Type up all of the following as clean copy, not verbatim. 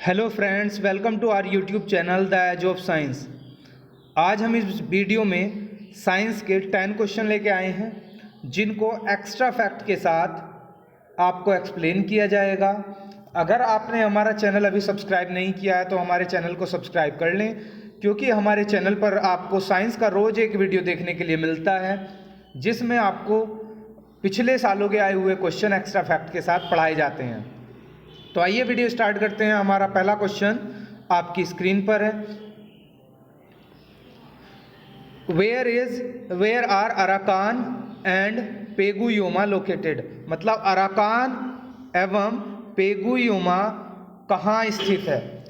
Hello friends, welcome to our YouTube channel the edge of science. आज हम इस video में साइंस के 10 क्वेश्चन लेके आए हैं, जिनको एक्स्ट्रा फैक्ट के साथ आपको एक्सप्लेन किया जाएगा। अगर आपने हमारा चैनल अभी सब्सक्राइब नहीं किया है तो हमारे चैनल को सब्सक्राइब कर लें, क्योंकि हमारे चैनल पर आपको साइंस का रोज़ एक वीडियो देखने के लिए मिलता है, जिसमें आपको पिछले सालों के आए हुए क्वेश्चन एक्स्ट्रा फैक्ट के साथ पढ़ाए जाते हैं। तो आइए वीडियो स्टार्ट करते हैं। हमारा पहला क्वेश्चन आपकी स्क्रीन पर है। Where are Arakan and Pegu Yoma located? मतलब अराकान एवं पेगुयोमा कहाँ स्थित है,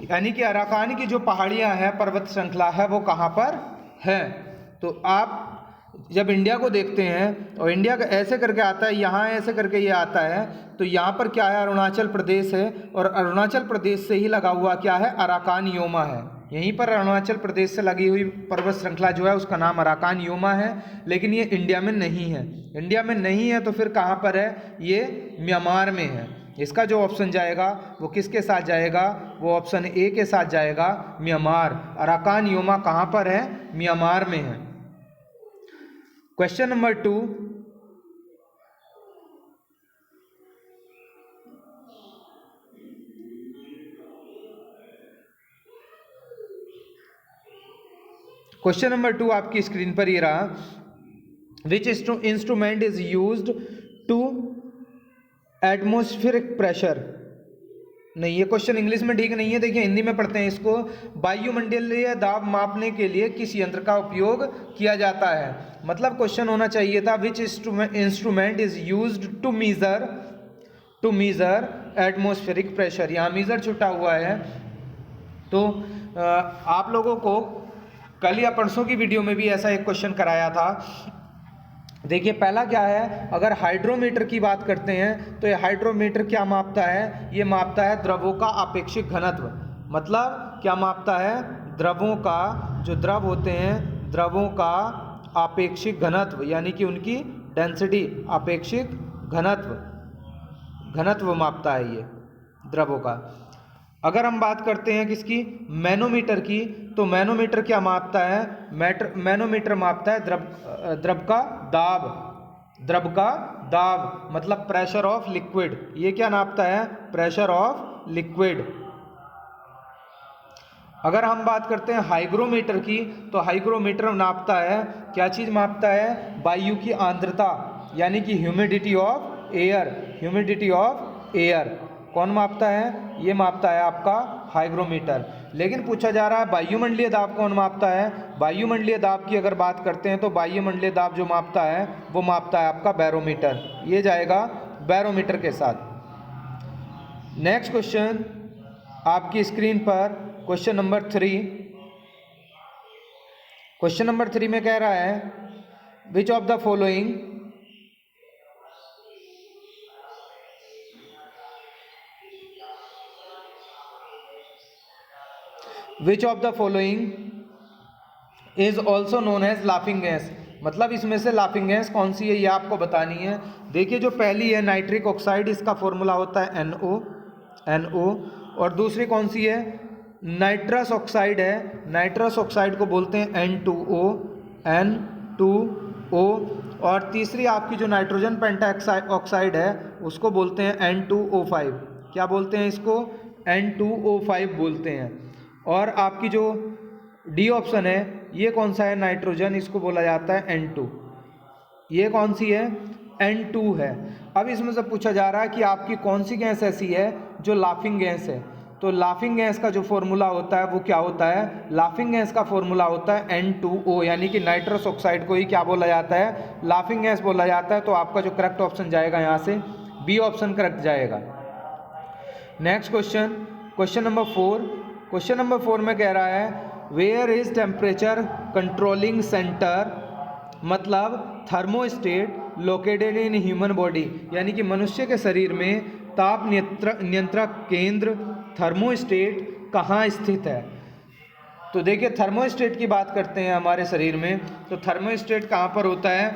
यानी कि अराकान की जो पहाड़ियाँ हैं, पर्वत श्रृंखला है, वो कहाँ पर है। तो आप जब इंडिया को देखते हैं और इंडिया का ऐसे करके आता है, यहाँ ऐसे करके ये आता है, तो यहाँ पर क्या है, अरुणाचल प्रदेश है, और अरुणाचल प्रदेश से ही लगा हुआ क्या है, अराकान योमा है। यहीं पर अरुणाचल प्रदेश से लगी हुई पर्वत श्रृंखला जो है उसका नाम अराकान योमा है, लेकिन ये इंडिया में नहीं है। इंडिया में नहीं है तो फिर कहाँ पर है, ये म्यांमार में है। इसका जो ऑप्शन जाएगा वो किसके साथ जाएगा, वो ऑप्शन ए के साथ जाएगा, म्यांमार। अराकान योमा कहाँ पर है, म्यांमार में है। क्वेश्चन नंबर 2, क्वेश्चन नंबर 2 आपकी स्क्रीन पर ये रहा। Which instrument is used to atmospheric pressure? नहीं, ये क्वेश्चन इंग्लिश में ठीक नहीं है, देखिए हिंदी में पढ़ते हैं इसको। वायुमंडलीय दाब मापने के लिए किस यंत्र का उपयोग किया जाता है? मतलब क्वेश्चन होना चाहिए था which instrument is used to measure atmospheric pressure. यहाँ मीजर छुटा हुआ है। तो आप लोगों को कल या परसों की वीडियो में भी ऐसा एक क्वेश्चन कराया था। देखिए पहला क्या है, अगर हाइड्रोमीटर की बात करते हैं तो ये हाइड्रोमीटर क्या मापता है, ये मापता है द्रवों का आपेक्षिक घनत्व। मतलब क्या मापता है, द्रवों का, जो द्रव होते हैं, द्रवों का आपेक्षिक घनत्व, यानी कि उनकी डेंसिटी, आपेक्षिक घनत्व मापता है ये द्रवों का। अगर हम बात करते हैं किसकी, मैनोमीटर की, तो मैनोमीटर क्या मापता है, मैनोमीटर मापता है द्रव का दाब, मतलब प्रेशर ऑफ लिक्विड। ये क्या नापता है, प्रेशर ऑफ लिक्विड। अगर हम बात करते हैं हाइग्रोमीटर की, तो हाइग्रोमीटर नापता है, क्या चीज़ मापता है, वायु की आर्द्रता, यानी कि ह्यूमिडिटी ऑफ एयर। कौन मापता है, ये मापता है आपका हाइग्रोमीटर। लेकिन पूछा जा रहा है वायुमंडलीय दाब कौन मापता है। वायुमंडलीय दाब की अगर बात करते हैं तो वायुमंडलीय दाब जो मापता है वो मापता है आपका बैरोमीटर। ये जाएगा बैरोमीटर के साथ। नेक्स्ट क्वेश्चन आपकी स्क्रीन पर, क्वेश्चन नंबर 3। क्वेश्चन नंबर 3 में कह रहा है which of the following is also known as laughing gas? मतलब इसमें से लाफिंग गैस कौन सी है, ये आपको बतानी है। देखिए जो पहली है नाइट्रिक ऑक्साइड, इसका फॉर्मूला होता है NO। और दूसरी कौन सी है, नाइट्रस ऑक्साइड है। नाइट्रस ऑक्साइड को बोलते हैं N2O। और तीसरी आपकी जो नाइट्रोजन पेंटाऑक्साइड है उसको बोलते हैं N2O5। क्या बोलते हैं इसको, N2O5 बोलते हैं। और आपकी जो डी ऑप्शन है, ये कौन सा है, नाइट्रोजन, इसको बोला जाता है N2। ये कौन सी है, N2 है। अब इसमें से पूछा जा रहा है कि आपकी कौन सी गैस ऐसी है जो लाफिंग गैस है। तो लाफिंग गैस का जो फॉर्मूला होता है वो क्या होता है, लाफिंग गैस का फॉर्मूला होता है N2O, यानी कि नाइट्रस ऑक्साइड को ही क्या बोला जाता है, लाफिंग गैस बोला जाता है। तो आपका जो करेक्ट ऑप्शन जाएगा यहाँ से बी ऑप्शन करेक्ट जाएगा। Next question, question number 4। Question number 4 में कह रहा है where is temperature controlling centre? मतलब thermostat located in human body, यानी कि मनुष्य के शरीर में ताप नियंत्रक केंद्र थर्मोस्टेट कहाँ स्थित है? तो देखिए थर्मोस्टेट की बात करते हैं हमारे शरीर में, तो थर्मोस्टेट कहाँ पर होता है।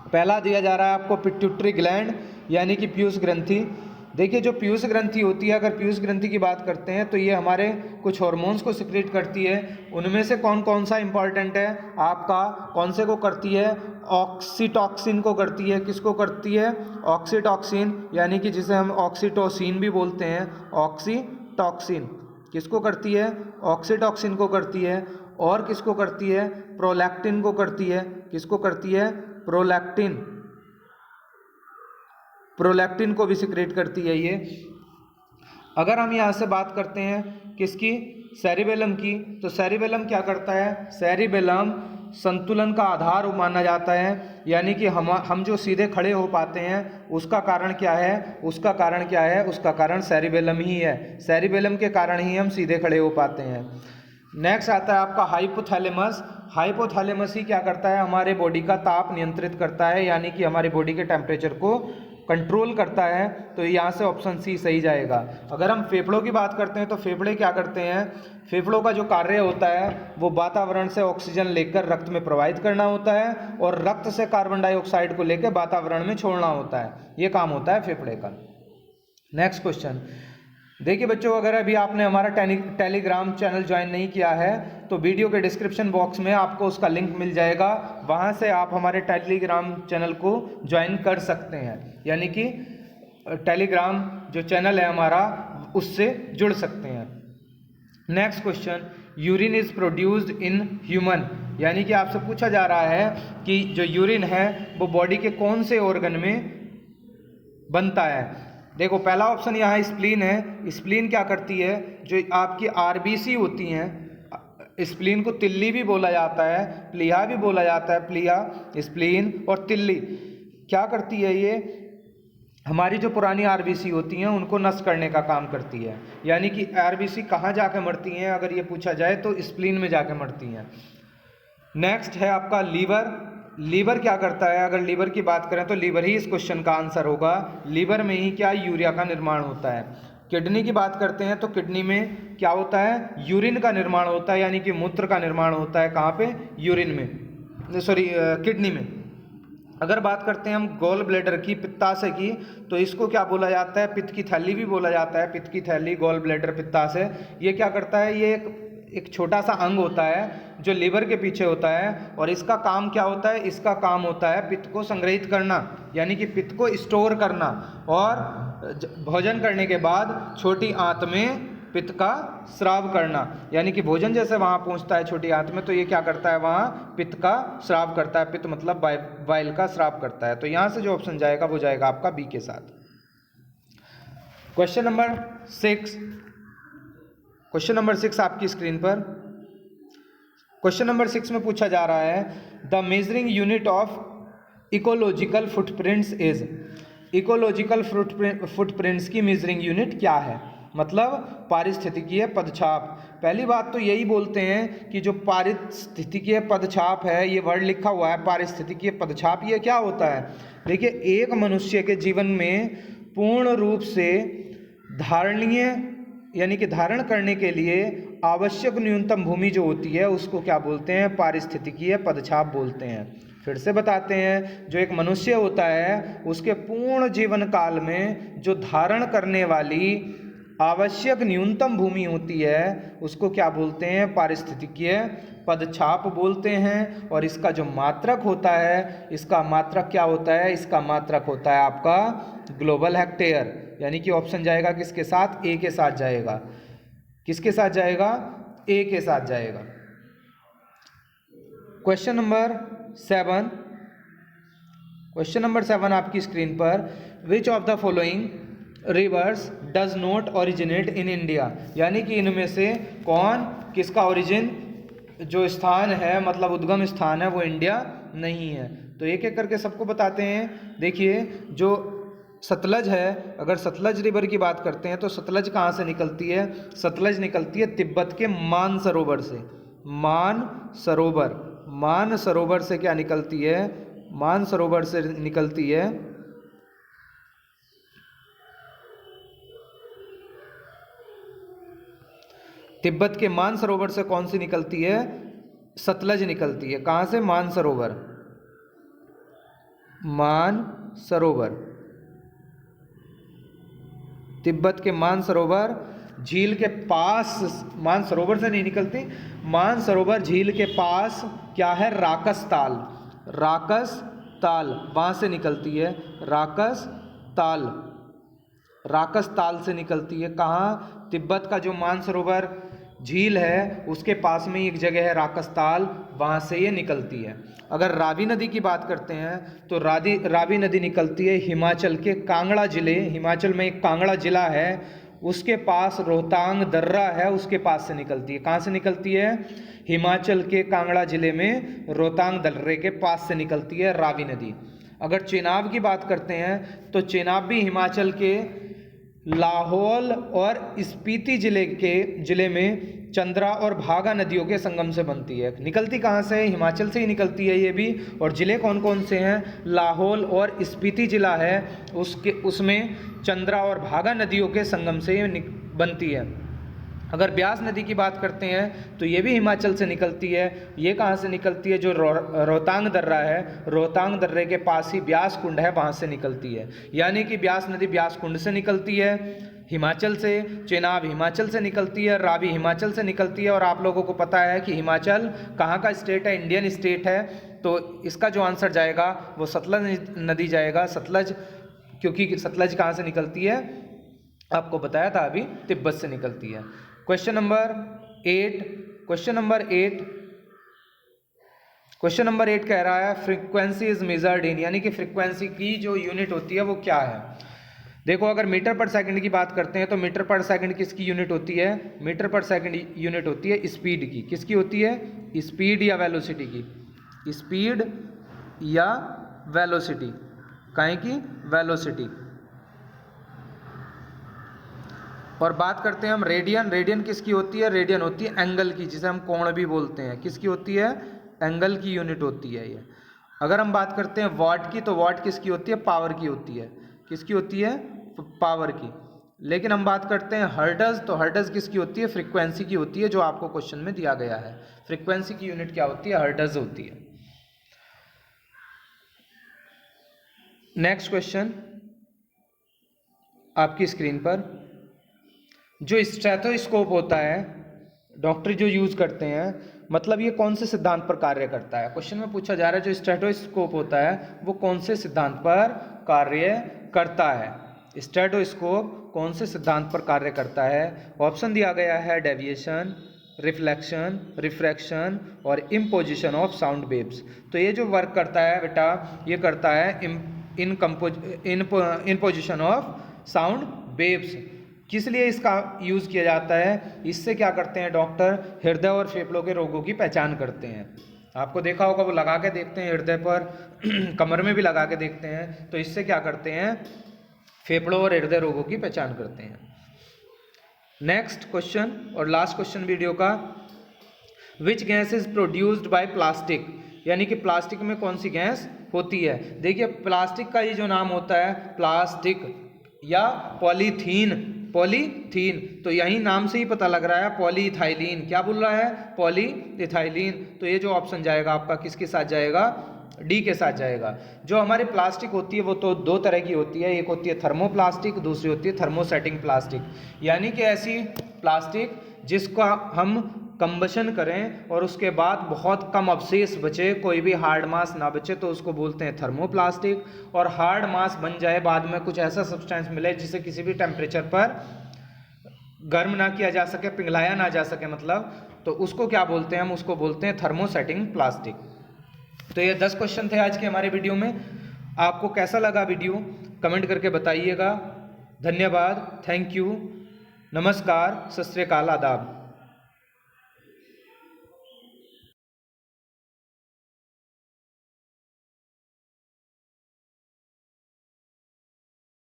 पहला दिया जा रहा है आपको पिट्यूटरी ग्लैंड, यानी कि पीयूष ग्रंथि। देखिए जो पीयूष ग्रंथि होती है, अगर पीयूष ग्रंथि की बात करते हैं तो ये हमारे कुछ हार्मोन्स को सिक्रेट करती है। उनमें से कौन कौन सा इंपॉर्टेंट है आपका, कौन से को करती है, ऑक्सीटॉक्सिन को करती है। किसको करती है, ऑक्सीटॉक्सिन, यानी कि जिसे हम ऑक्सीटोसिन भी बोलते हैं, ऑक्सीटॉक्सिन किसको करती है, ऑक्सीटॉक्सिन को करती है। और किसको करती है, प्रोलैक्टिन को करती है। किसको करती है, प्रोलैक्टिन, प्रोलैक्टिन को भी सिक्रेट करती है ये। अगर हम यहाँ से बात करते हैं किसकी, सेरिबेलम की, तो सेरिबेलम क्या करता है, सेरिबेलम संतुलन का आधार माना जाता है। यानी कि हम जो सीधे खड़े हो पाते हैं उसका कारण क्या है, उसका कारण क्या है, उसका कारण सेरिबेलम ही है। सेरिबेलम के कारण ही हम सीधे खड़े हो पाते हैं। नेक्स्ट आता है आपका हाइपोथैलेमस। हाइपोथैलेमस ही क्या करता है, हमारे बॉडी का ताप नियंत्रित करता है, यानी कि हमारी बॉडी के टेम्परेचर को कंट्रोल करता है। तो यहाँ से ऑप्शन सी सही जाएगा। अगर हम फेफड़ों की बात करते हैं तो फेफड़े क्या करते हैं, फेफड़ों का जो कार्य होता है वो वातावरण से ऑक्सीजन लेकर रक्त में प्रवाहित करना होता है और रक्त से कार्बन डाइऑक्साइड को लेकर वातावरण में छोड़ना होता है। ये काम होता है फेफड़े का। नेक्स्ट क्वेश्चन देखिए बच्चों, अगर अभी आपने हमारा टेलीग्राम चैनल ज्वाइन नहीं किया है तो वीडियो के डिस्क्रिप्शन बॉक्स में आपको उसका लिंक मिल जाएगा, वहाँ से आप हमारे टेलीग्राम चैनल को ज्वाइन कर सकते हैं। यानी कि टेलीग्राम जो चैनल है हमारा उससे जुड़ सकते हैं। Next question, urine is produced in human, यानी कि आपसे पूछा जा रहा है कि जो यूरिन है वो बॉडी के कौन से ऑर्गन में बनता है। देखो पहला ऑप्शन यहाँ स्प्लीन है। स्प्लीन क्या करती है, जो आपकी आरबीसी होती हैं, स्प्लीन को तिल्ली भी बोला जाता है, प्लीहा भी बोला जाता है, प्लीहा, स्प्लीन और तिल्ली क्या करती है, ये हमारी जो पुरानी आरबीसी होती हैं उनको नष्ट करने का काम करती है। यानी कि आरबीसी कहाँ जाके मरती हैं, अगर ये पूछा जाए तो स्प्लीन में जाके मरती हैं। नेक्स्ट है आपका लीवर। लीवर क्या करता है, अगर लीवर की बात करें तो लीवर ही इस क्वेश्चन का आंसर होगा। लीवर में ही क्या, यूरिया का निर्माण होता है। किडनी की बात करते हैं तो किडनी में क्या होता है, यूरिन का निर्माण होता है, यानी कि मूत्र का निर्माण होता है। कहाँ पे, यूरिन में, सॉरी किडनी में। अगर बात करते हैं हम गॉल ब्लैडर की, पित्ताशय की, तो इसको क्या बोला जाता है, पित्त की थैली भी बोला जाता है। पित्त की थैली, गॉल ब्लैडर, पित्ताशय, ये क्या करता है, ये एक छोटा सा अंग होता है जो लीवर के पीछे होता है और इसका काम क्या होता है, इसका काम होता है पित्त को संग्रहित करना, यानी कि पित्त को स्टोर करना और भोजन करने के बाद छोटी आंत में पित्त का स्राव करना। यानी कि भोजन जैसे वहाँ पहुँचता है छोटी आंत में तो ये क्या करता है, वहाँ पित्त का स्राव करता है। पित्त मतलब बाइल का स्राव करता है। तो यहाँ से जो ऑप्शन जाएगा वो जाएगा आपका बी के साथ। क्वेश्चन नंबर 6, क्वेश्चन नंबर 6 आपकी स्क्रीन पर। क्वेश्चन नंबर 6 में पूछा जा रहा है, the measuring unit of ecological footprints is. Ecological footprints की मेजरिंग यूनिट क्या है, मतलब पारिस्थितिकीय पदछाप। पहली बात तो यही बोलते हैं कि जो पारिस्थितिकीय पदछाप है, ये वर्ड लिखा हुआ है पारिस्थितिकीय पदछाप, ये क्या होता है। देखिए एक मनुष्य के जीवन में पूर्ण रूप से धारणीय, यानी कि धारण करने के लिए आवश्यक न्यूनतम भूमि जो होती है उसको क्या बोलते हैं, पारिस्थितिकीय पदछाप बोलते हैं। फिर से बताते हैं, जो एक मनुष्य होता है उसके पूर्ण जीवन काल में जो धारण करने वाली आवश्यक न्यूनतम भूमि होती है उसको क्या बोलते हैं, पारिस्थितिकीय पदछाप बोलते हैं। और इसका जो मात्रक होता है, इसका मात्रक क्या होता है, इसका मात्रक होता है आपका ग्लोबल हेक्टेयर। यानी कि ऑप्शन जाएगा किसके साथ, ए के साथ जाएगा। किसके साथ जाएगा, ए के साथ जाएगा। क्वेश्चन नंबर 7, क्वेश्चन नंबर 7 आपकी स्क्रीन पर, विच of the following rivers does not originate in India. यानी कि इनमें से कौन, किसका ओरिजिन जो स्थान है, मतलब उद्गम स्थान है, वो इंडिया नहीं है। तो एक एक करके सबको बताते हैं। देखिए जो सतलज है, अगर सतलज रिवर की बात करते हैं तो सतलज कहाँ से निकलती है, सतलज निकलती है तिब्बत के मान सरोवर से। मान सरोवर, मान सरोवर से क्या निकलती है, मान सरोवर से निकलती है। तिब्बत के मान सरोवर से कौन सी निकलती है, सतलज निकलती है। कहाँ से, मान सरोवर, मान सरोवर। तिब्बत के मानसरोवर झील के पास, मानसरोवर से नहीं निकलती, मानसरोवर झील के पास क्या है, राकस ताल, राकस ताल वहाँ से निकलती है, राकस ताल, राकस ताल से निकलती है। कहाँ, तिब्बत का जो मानसरोवर झील है उसके पास में एक जगह है राकस ताल, वहाँ से ये निकलती है। अगर रावी नदी की बात करते हैं तो रावी नदी निकलती है हिमाचल के कांगड़ा जिले, हिमाचल में एक कांगड़ा जिला है उसके पास रोहतांग दर्रा है, उसके पास से निकलती है। कहाँ से निकलती है, हिमाचल के कांगड़ा जिले में रोहतांग दर्रे के पास से निकलती है रावी नदी। अगर चेनाब की बात करते हैं तो चेनाब भी हिमाचल के लाहौल और स्पीति जिले में चंद्रा और भागा नदियों के संगम से बनती है। निकलती कहाँ से है, हिमाचल से ही निकलती है ये भी। और ज़िले कौन कौन से हैं, लाहौल और स्पीति जिला है उसमें चंद्रा और भागा नदियों के संगम से ये बनती है। अगर ब्यास नदी की बात करते हैं तो ये भी हिमाचल से निकलती है। ये कहाँ से निकलती है, जो रोहतांग दर्रा है, रोहतांग दर्रे के पास ही ब्यास कुंड है, वहाँ से निकलती है। यानी कि ब्यास नदी ब्यास कुंड से निकलती है हिमाचल से, चेनाब हिमाचल से निकलती है, रावी हिमाचल से निकलती है। और आप लोगों को पता है कि हिमाचल कहाँ का स्टेट है, इंडियन स्टेट है, तो इसका जो आंसर जाएगा वो सतलज नदी जाएगा, सतलज, क्योंकि सतलज कहाँ से निकलती है, आपको बताया था अभी, तिब्बत से निकलती है। क्वेश्चन नंबर 8 कह रहा है फ्रीक्वेंसी इज मेजर्ड इन, यानी कि फ्रीक्वेंसी की जो यूनिट होती है वो क्या है। देखो अगर मीटर पर सेकंड की बात करते हैं तो मीटर पर सेकंड किसकी यूनिट होती है, मीटर पर सेकंड यूनिट होती है स्पीड की। किसकी होती है, स्पीड या वेलोसिटी की, स्पीड या वेलोसिटी, काहे की, वेलोसिटी। और बात करते हैं हम रेडियन, रेडियन किसकी होती है, रेडियन होती है एंगल की, जिसे हम कोण भी बोलते हैं। किसकी होती है, एंगल की यूनिट होती है ये। अगर हम बात करते हैं वाट की तो वाट किसकी होती है, पावर की होती है। किसकी होती है, पावर की। लेकिन हम बात करते हैं हर्ट्ज, तो हर्ट्ज किसकी होती है, फ्रीक्वेंसी की होती है, जो आपको क्वेश्चन में दिया गया है। फ्रीक्वेंसी की यूनिट क्या होती है, हर्ट्ज होती है। नेक्स्ट क्वेश्चन आपकी स्क्रीन पर, जो स्टेथोस्कोप होता है डॉक्टर जो यूज करते हैं, मतलब ये कौन से सिद्धांत पर कार्य करता है। क्वेश्चन में पूछा जा रहा है जो स्टेथोस्कोप होता है वो कौन से सिद्धांत पर कार्य करता है। स्टेथोस्कोप कौन से सिद्धांत पर कार्य करता है। ऑप्शन दिया गया है डेविएशन, रिफ्लेक्शन, रिफ्रैक्शन और इम्पोजिशन ऑफ साउंड वेव्स। तो ये जो वर्क करता है बेटा, ये करता है इम्पोजिशन ऑफ साउंड वेव्स। किस लिए इसका यूज़ किया जाता है, इससे क्या करते हैं डॉक्टर, हृदय और फेफड़ों के रोगों की पहचान करते हैं। आपको देखा होगा वो लगा के देखते हैं हृदय पर, कमर में भी लगा के देखते हैं। तो इससे क्या करते हैं, फेफड़ों और हृदय रोगों की पहचान करते हैं। नेक्स्ट क्वेश्चन और लास्ट क्वेश्चन वीडियो का, which gas is produced by plastic, यानी कि प्लास्टिक में कौन सी गैस होती है। देखिए प्लास्टिक का ये जो नाम होता है प्लास्टिक या पॉलीथीन, पॉलीथीन, तो यही नाम से ही पता लग रहा है पॉलीइथाइलिन। क्या बोल रहा है, पॉलीइथाइलिन। तो ये जो ऑप्शन जाएगा आपका किसके साथ जाएगा, डी के साथ जाएगा। जो हमारी प्लास्टिक होती है वो तो दो तरह की होती है, एक होती है थर्मोप्लास्टिक, दूसरी होती है थर्मोसेटिंग प्लास्टिक। यानी कि ऐसी प्लास्टिक जिसका हम कंबशन करें और उसके बाद बहुत कम अवशेष बचे, कोई भी हार्ड मास ना बचे, तो उसको बोलते हैं थर्मोप्लास्टिक। और हार्ड मास बन जाए बाद में, कुछ ऐसा सब्सटेंस मिले जिसे किसी भी टेम्परेचर पर गर्म ना किया जा सके, पिघलाया ना जा सके मतलब, तो उसको क्या बोलते हैं, हम उसको बोलते हैं थर्मोसेटिंग प्लास्टिक। तो ये 10 क्वेश्चन थे आज के हमारे वीडियो में। आपको कैसा लगा वीडियो कमेंट करके बताइएगा। धन्यवाद, थैंक यू, नमस्कार, सत श्री अकाल, आदाब।